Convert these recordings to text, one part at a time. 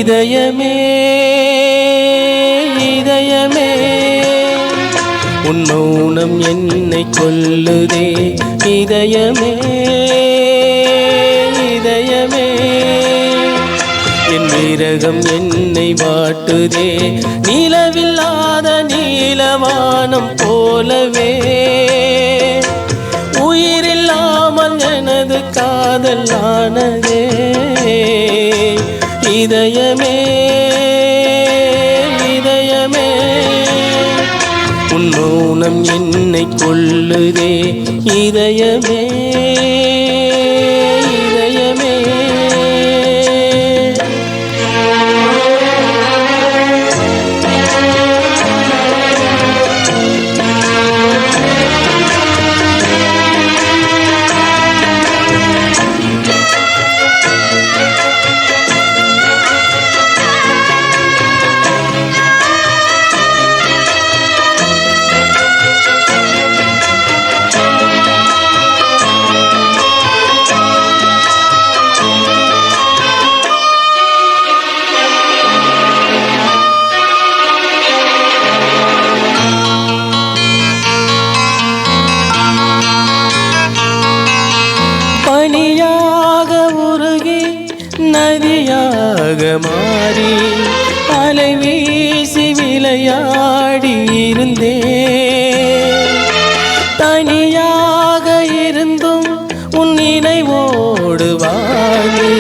இதயமே இதயமே உன் மௌனம் என்னை கொல்லுதே. இதயமே இதயமே என் விரகம் என்னை வாட்டுதே. நிலவில்லாத நீலவானம் போலவே உயிரில்லாமல் எனது காதல் ஆனதே. இதயமே இதயமே உன் மௌனம் என்னை கொல்லுதே. இதயமே இதயமே பனியாக உருகி நதியாக மாறி அலை வீசி விளையாடி இருந்தே. தனியாக இருந்தும் உன் நினைவோடு வாடி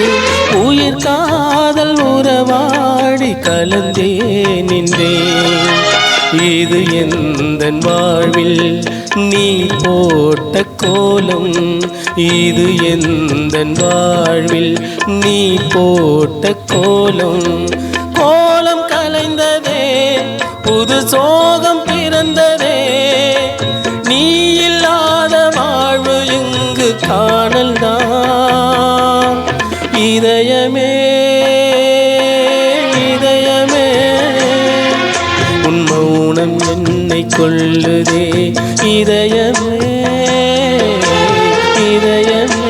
உயிர் காதல் உறவாடி கலந்தே நின்றேன். இது எந்தன் வாழ்வில் நீ போட்ட கோலம். இது எந்தன் வாழ்வில் நீ போட்ட கோலம். கோலம் கலைந்ததே புது சோகம் பிறந்ததே. நீ இல்லாத வாழ்வு இங்கு காணல்தான். இதயமே இதயமே உன் மௌனம் என்னை கொல்லுதே. இதயமே இதயமே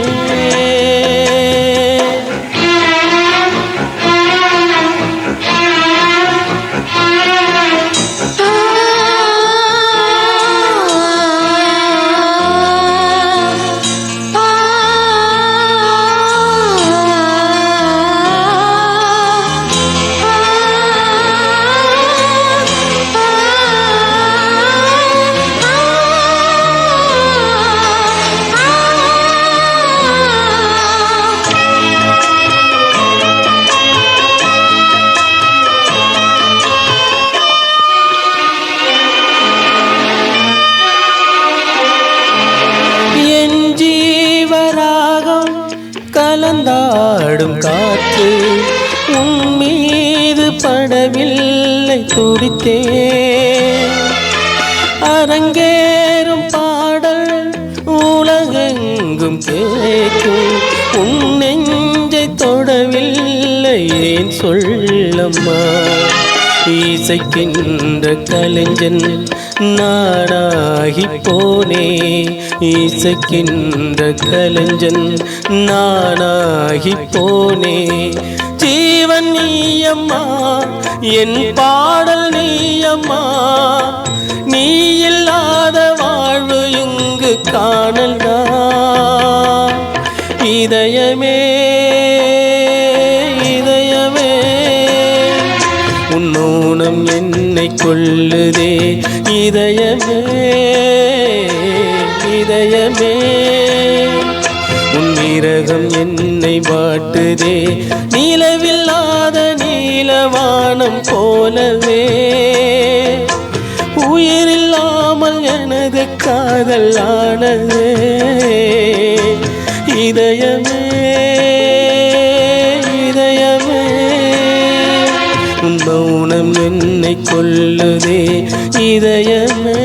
கலந்தாடும் காற்று உன் மீது படவில்லை துடித்தே. அரங்கேறும் பாடல் உலகெங்கும் கேட்கும். உன் நெஞ்சை தொடவில்லை ஏன் சொல்லம்மா. இசைக்கின்ற கலைஞன் நானாகி போனே. இசைக்கின்ற கலைஞன் நானாகி போனே. ஜீவன் நீயம்மா என் பாடல் நீயம்மா. நீ இல்லாத வாழ்வு இங்கு காணல்தான். இதயமே இதயமே உன் மௌனம் என்னை கொல்லுதே. இதயமே இதயமே உன் விரகம் என்னை வாட்டுதே. நிலவில்லாத நீலவானம் போலவே உயிரில்லாமல் எனது காதல் ஆனதே. இதயமே இதயமே உன் மௌனம் என்னை கொல்லுதே. இதயமே